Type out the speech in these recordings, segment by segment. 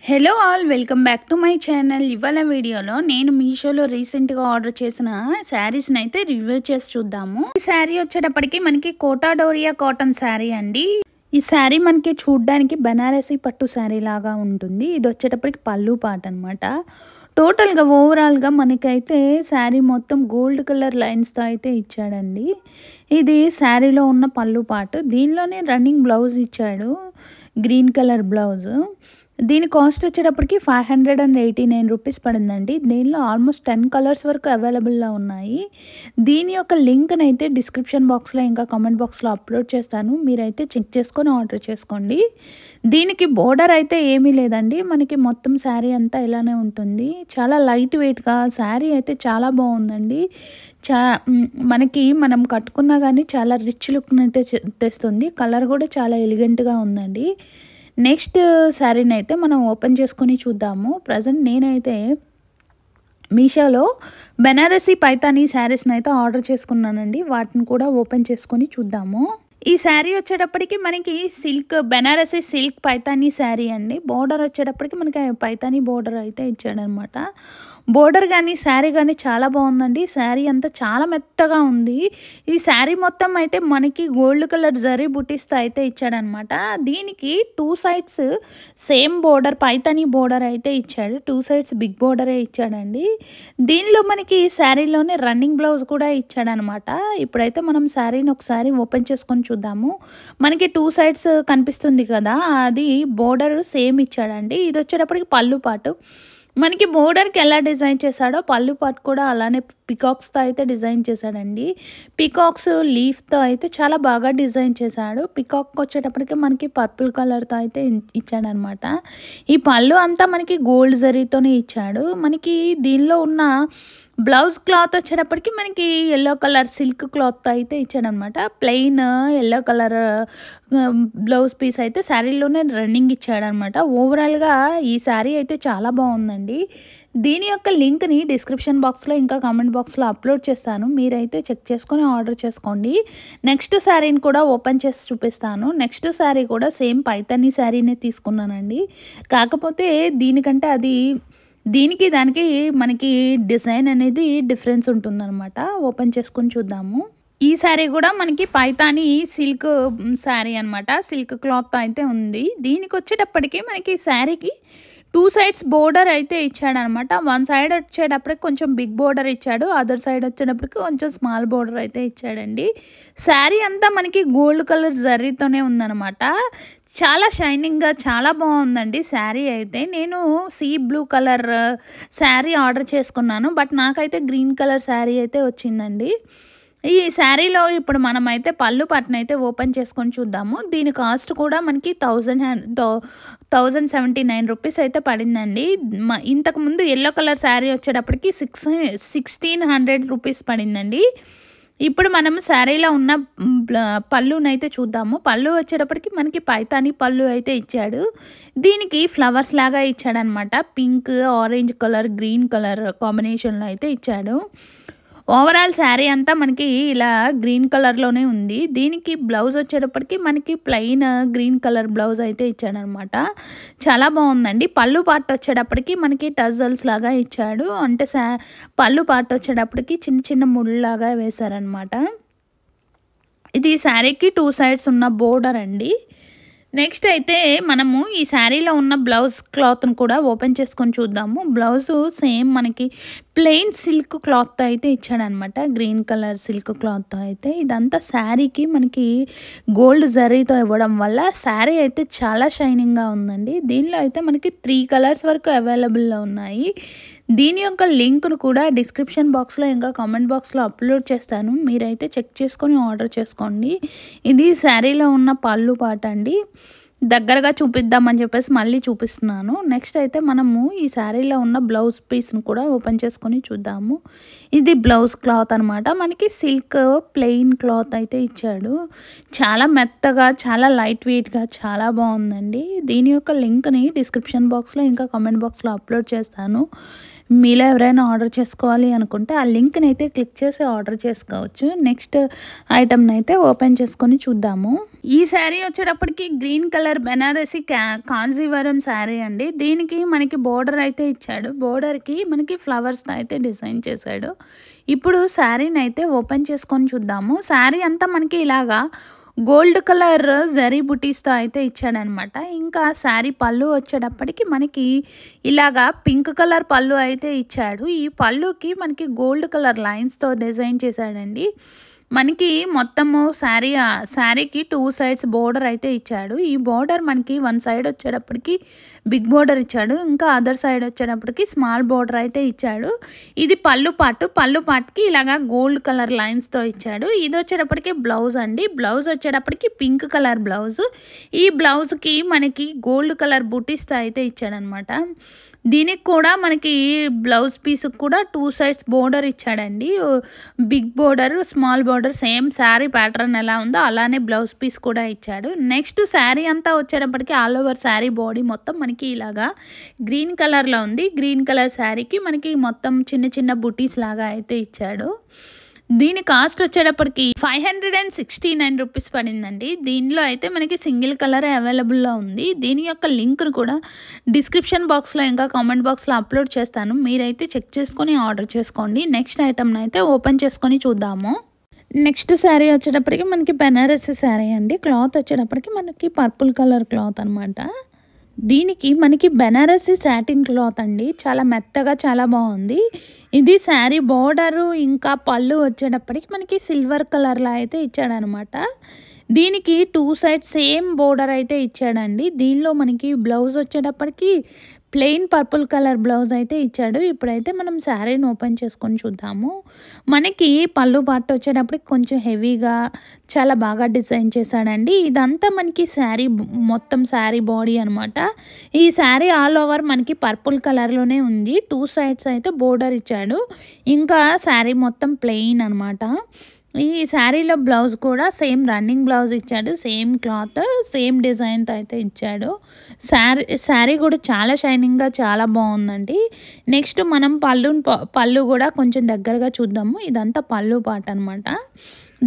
Hello all welcome back to my channel. ఇవాళ వీడియోలో నేను మీషోలో రీసెంట్గా ఆర్డర్ చేసిన శారీస్ని అయితే రివ్యూ చేసి చూద్దాము. ఈ శారీ వచ్చేటప్పటికి మనకి కోటా డోరియా కాటన్ శారీ అండి. ఈ శారీ మనకి చూడ్డానికి బనారసీ పట్టు శారీ లాగా ఉంటుంది. ఇది వచ్చేటప్పటికి పళ్ళు పాట అనమాట. టోటల్గా ఓవరాల్గా మనకైతే శారీ మొత్తం గోల్డ్ కలర్ లైన్స్తో అయితే ఇచ్చాడండి. ఇది శారీలో ఉన్న పళ్ళు పాటు. దీనిలోనే రన్నింగ్ బ్లౌజ్ ఇచ్చాడు, గ్రీన్ కలర్ బ్లౌజు. దీని కాస్ట్ వచ్చేటప్పటికి 589 రూపీస్ పడిందండి. దీనిలో ఆల్మోస్ట్ 10 కలర్స్ వరకు అవైలబుల్లో ఉన్నాయి. దీని యొక్క లింక్ని అయితే డిస్క్రిప్షన్ బాక్స్లో ఇంకా కామెంట్ బాక్స్లో అప్లోడ్ చేస్తాను. మీరైతే చెక్ చేసుకొని ఆర్డర్ చేసుకోండి. దీనికి బోర్డర్ అయితే ఏమీ లేదండి, మనకి మొత్తం శారీ అంతా ఇలానే ఉంటుంది. చాలా లైట్ వెయిట్గా శారీ అయితే చాలా బాగుందండి. మనం కట్టుకున్నా కానీ చాలా రిచ్ లుక్ని అయితే తెస్తుంది. కలర్ కూడా చాలా ఎలిగెంట్గా ఉందండి. నెక్స్ట్ శారీని అయితే మనం ఓపెన్ చేసుకొని చూద్దాము. ప్రజెంట్ నేనైతే మీషోలో బెనారసీ పైతానీ శారీస్ని అయితే ఆర్డర్ చేసుకున్నానండి. వాటిని కూడా ఓపెన్ చేసుకొని చూద్దాము. ఈ శారీ వచ్చేటప్పటికి మనకి బెనారసీ సిల్క్ పైతానీ శారీ అండి. బోర్డర్ వచ్చేటప్పటికి మనకి పైతానీ బోర్డర్ అయితే ఇచ్చాడనమాట. బోర్డర్ కానీ శారీ కానీ చాలా బాగుందండి. శారీ అంతా చాలా మెత్తగా ఉంది. ఈ శారీ మొత్తం అయితే మనకి గోల్డ్ కలర్ జరీ బుటీస్తో అయితే ఇచ్చాడనమాట. దీనికి 2 sides same border Paithani border అయితే ఇచ్చాడు. 2 సైడ్స్ బిగ్ బోర్డరే ఇచ్చాడండి. దీనిలో మనకి శారీలోనే రన్నింగ్ బ్లౌజ్ కూడా ఇచ్చాడనమాట. ఇప్పుడైతే మనం శారీని ఒకసారి ఓపెన్ చేసుకొని చూద్దాము. మనకి 2 సైడ్స్ కనిపిస్తుంది కదా, అది బోర్డర్ సేమ్ ఇచ్చాడండి. ఇది వచ్చేటప్పటికి పళ్ళు పాటు. మనకి బోర్డర్కి ఎలా డిజైన్ చేశాడో పళ్ళు పాటు కూడా అలానే పికాక్స్తో అయితే డిజైన్ చేశాడండి. పికాక్స్ లీఫ్తో అయితే చాలా బాగా డిజైన్ చేశాడు. పికాక్ వచ్చేటప్పటికి మనకి పర్పుల్ కలర్తో అయితే ఇచ్చాడనమాట. ఈ పళ్ళు అంతా మనకి గోల్డ్ జరీతోనే ఇచ్చాడు. మనకి దీనిలో ఉన్న బ్లౌజ్ క్లాత్ వచ్చేటప్పటికి మనకి ఎల్లో కలర్ సిల్క్ క్లాత్తో అయితే ఇచ్చాడనమాట. Plain yellow colour blouse piece అయితే శారీలోనే రన్నింగ్ ఇచ్చాడనమాట. ఓవరాల్గా ఈ శారీ అయితే చాలా బాగుందండి. దీని యొక్క లింక్ని డిస్క్రిప్షన్ బాక్స్లో ఇంకా కామెంట్ బాక్స్లో అప్లోడ్ చేస్తాను. మీరైతే చెక్ చేసుకొని ఆర్డర్ చేసుకోండి. నెక్స్ట్ శారీని కూడా ఓపెన్ చేసి చూపిస్తాను. నెక్స్ట్ శారీ కూడా సేమ్ పైతానీ శారీనే తీసుకున్నానండి. కాకపోతే దీనికంటే దీనికి దానికి మనకి డిజైన్ అనేది డిఫరెన్స్ ఉంటుందన్నమాట. ఓపెన్ చేసుకొని చూద్దాము. ఈ శారీ కూడా మనకి పైతానీ సిల్క్ శారీ అనమాట. సిల్క్ క్లాత్ అయితే ఉంది. దీనికి వచ్చేటప్పటికి మనకి శారీకి 2 సైడ్స్ బోర్డర్ అయితే ఇచ్చాడనమాట. 1 సైడ్ వచ్చేటప్పటికి కొంచెం బిగ్ బోర్డర్ ఇచ్చాడు, అదర్ సైడ్ వచ్చేటప్పటికి కొంచెం స్మాల్ బోర్డర్ అయితే ఇచ్చాడండి. శారీ అంతా మనకి గోల్డ్ కలర్ జరీతోనే ఉందన్నమాట. చాలా షైనింగ్గా చాలా బాగుందండి శారీ అయితే. నేను sea blue colour sari order చేసుకున్నాను, బట్ నాకైతే గ్రీన్ కలర్ శారీ అయితే వచ్చిందండి. ఈ శారీలో ఇప్పుడు మనమైతే పళ్ళు పట్టున అయితే ఓపెన్ చేసుకొని చూద్దాము. దీని కాస్ట్ కూడా మనకి 1079 రూపీస్ అయితే పడిందండి. ఇంతకుముందు ఎల్లో కలర్ శారీ వచ్చేటప్పటికి 1600 రూపీస్ పడిందండి. ఇప్పుడు మనం శారీలో ఉన్న పళ్ళునైతే చూద్దాము. పళ్ళు వచ్చేటప్పటికి మనకి పైతానీ పళ్ళు అయితే ఇచ్చాడు. దీనికి ఫ్లవర్స్ లాగా ఇచ్చాడనమాట. Pink, orange colour, green colour కాంబినేషన్లో అయితే ఇచ్చాడు. ఓవరాల్ శారీ అంతా మనకి ఇలా గ్రీన్ కలర్లోనే ఉంది. దీనికి బ్లౌజ్ వచ్చేటప్పటికి మనకి ప్లెయిన్ గ్రీన్ కలర్ బ్లౌజ్ అయితే ఇచ్చాడనమాట. చాలా బాగుందండి. పళ్ళు పార్ట్ వచ్చేటప్పటికి మనకి టజల్స్ లాగా ఇచ్చాడు. అంటే పళ్ళు పార్ట్ వచ్చేటప్పటికి చిన్న చిన్న ముళ్ళలాగా వేశారనమాట. ఇది శారీకి 2 సైడ్స్ ఉన్న బోర్డర్ అండి. నెక్స్ట్ అయితే మనము ఈ శారీలో ఉన్న బ్లౌజ్ క్లాత్ను కూడా ఓపెన్ చేసుకొని చూద్దాము. బ్లౌజు సేమ్ మనకి ప్లెయిన్ సిల్క్ క్లాత్తో అయితే ఇచ్చాడనమాట. గ్రీన్ కలర్ సిల్క్ క్లాత్తో అయితే. ఇదంతా శారీకి మనకి గోల్డ్ జరీతో ఇవ్వడం వల్ల శారీ అయితే చాలా షైనింగ్గా ఉందండి. దీనిలో అయితే మనకి 3 కలర్స్ వరకు అవైలబుల్లో ఉన్నాయి. దీని యొక్క లింక్ను కూడా డిస్క్రిప్షన్ బాక్స్లో ఇంకా కామెంట్ బాక్స్లో అప్లోడ్ చేస్తాను. మీరైతే చెక్ చేసుకొని ఆర్డర్ చేసుకోండి. ఇది శారీలో ఉన్న పళ్ళు పాట అండి. దగ్గరగా చూపిద్దామని చెప్పేసి మళ్ళీ చూపిస్తున్నాను. నెక్స్ట్ అయితే మనము ఈ శారీలో ఉన్న బ్లౌజ్ పీస్ని కూడా ఓపెన్ చేసుకొని చూద్దాము. ఇది బ్లౌజ్ క్లాత్ అనమాట. మనకి సిల్క్ ప్లెయిన్ క్లాత్ అయితే ఇచ్చాడు. చాలా మెత్తగా చాలా లైట్ వెయిట్గా చాలా బాగుందండి. దీని యొక్క లింక్ని డిస్క్రిప్షన్ బాక్స్లో ఇంకా కామెంట్ బాక్స్లో అప్లోడ్ చేస్తాను. మీలో ఎవరైనా ఆర్డర్ చేసుకోవాలి అనుకుంటే ఆ లింక్ని అయితే క్లిక్ చేసి ఆర్డర్ చేసుకోవచ్చు. నెక్స్ట్ ఐటమ్ని అయితే ఓపెన్ చేసుకొని చూద్దాము. ఈ శారీ వచ్చేటప్పటికి గ్రీన్ కలర్ బెనారసి కాంజీవరం శారీ అండి. దీనికి మనకి బోర్డర్ అయితే ఇచ్చాడు. బోర్డర్‌కి మనకి ఫ్లవర్స్‌తో అయితే డిజైన్ చేశాడు. ఇప్పుడు శారీని అయితే ఓపెన్ చేసుకొని చూద్దాము. శారీ అంతా మనకి ఇలాగా గోల్డ్ కలర్ జరీ బుటీస్‌తో అయితే ఇచ్చాడనమాట. ఇంకా శారీ పళ్ళు వచ్చేటప్పటికి మనకి ఇలాగా పింక్ కలర్ పళ్ళు అయితే ఇచ్చాడు. ఈ పళ్ళుకి మనకి గోల్డ్ కలర్ లైన్స్‌తో డిజైన్ చేశాడండి. మనకి మొత్తము శారీకి 2 సైడ్స్ బోర్డర్ అయితే ఇచ్చాడు. ఈ బోర్డర్ మనకి వన్ సైడ్ వచ్చేటప్పటికి బిగ్ బోర్డర్ ఇచ్చాడు. ఇంకా అదర్ సైడ్ వచ్చేటప్పటికి స్మాల్ బోర్డర్ అయితే ఇచ్చాడు. ఇది పళ్ళు పార్ట్‌కి ఇలాగా గోల్డ్ కలర్ లైన్స్‌తో ఇచ్చాడు. ఇది వచ్చేటప్పటికి బ్లౌజ్ అండి. బ్లౌజ్ వచ్చేటప్పటికి పింక్ కలర్ బ్లౌజ్. ఈ బ్లౌజ్‌కి మనకి గోల్డ్ కలర్ బుటీస్‌తో అయితే ఇచ్చాడనమాట. దీనికి కూడా మనకి బ్లౌజ్ పీస్‌కి కూడా 2 సైడ్స్ బోర్డర్ ఇచ్చాడండి. Big border, small border same sari pattern ఎలా ఉందో అలానే బ్లౌజ్ పీస్ కూడా ఇచ్చాడు. నెక్స్ట్ శారీ అంతా వచ్చేటప్పటికి ఆల్ ఓవర్ శారీ బాడీ మొత్తం మనకి ఇలాగా గ్రీన్ కలర్‌లో ఉంది. గ్రీన్ కలర్ శారీకి మనకి మొత్తం చిన్న చిన్న బుటీస్ లాగా అయితే ఇచ్చాడు. దీని కాస్ట్ వచ్చేటప్పటికి 569 రూపీస్ పడిందండి. దీనిలో అయితే మనకి సింగిల్ కలర్ అవైలబుల్లో ఉంది. దీని యొక్క లింక్ను కూడా డిస్క్రిప్షన్ బాక్స్లో ఇంకా కామెంట్ బాక్స్లో అప్లోడ్ చేస్తాను. మీరైతే చెక్ చేసుకొని ఆర్డర్ చేసుకోండి. నెక్స్ట్ ఐటమ్ని అయితే ఓపెన్ చేసుకొని చూద్దాము. నెక్స్ట్ శారీ వచ్చేటప్పటికి మనకి బెనారసి శారీ అండి. క్లాత్ వచ్చేటప్పటికి మనకి పర్పుల్ కలర్ క్లాత్ అనమాట. దీనికి మనకి బెనారసి సాటిన్ క్లాత్ అండి. చాలా మెత్తగా చాలా బాగుంది. ఇది శారీ బోర్డరు ఇంకా పళ్ళు వచ్చేటప్పటికి మనకి సిల్వర్ కలర్లో అయితే ఇచ్చాడనమాట. దీనికి 2 సైడ్స్ సేమ్ బోర్డర్ అయితే ఇచ్చాడండి. దీనిలో మనకి బ్లౌజ్ వచ్చేటప్పటికి ప్లెయిన్ పర్పుల్ కలర్ బ్లౌజ్ అయితే ఇచ్చాడు. ఇప్పుడైతే మనం శారీని ఓపెన్ చేసుకొని చూద్దాము. మనకి పళ్ళు పార్ట్ వచ్చేటప్పటికి కొంచెం హెవీగా చాలా బాగా డిజైన్ చేశాడండి. ఇదంతా మనకి మొత్తం శారీ బాడీ అనమాట. ఈ శారీ ఆల్ ఓవర్ మనకి పర్పుల్ కలర్లోనే ఉంది. 2 సైడ్స్ అయితే బోర్డర్ ఇచ్చాడు. ఇంకా శారీ మొత్తం ప్లెయిన్ అనమాట. ఈ శారీలో బ్లౌజ్ కూడా సేమ్ రన్నింగ్ బ్లౌజ్ ఇచ్చాడు. సేమ్ క్లాత్ సేమ్ డిజైన్తో అయితే ఇచ్చాడు. శారీ కూడా చాలా షైనింగ్గా చాలా బాగుందండి. నెక్స్ట్ మనం పళ్ళు కూడా కొంచెం దగ్గరగా చూద్దాము. ఇదంతా పళ్ళు పార్ట్ అనమాట.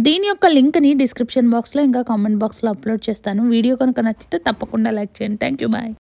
దీని యొక్క లింక్ని డిస్క్రిప్షన్ బాక్స్లో ఇంకా కామెంట్ బాక్స్లో అప్లోడ్ చేస్తాను. వీడియో కనుక నచ్చితే తప్పకుండా లైక్ చేయండి. Thank you. బాయ్.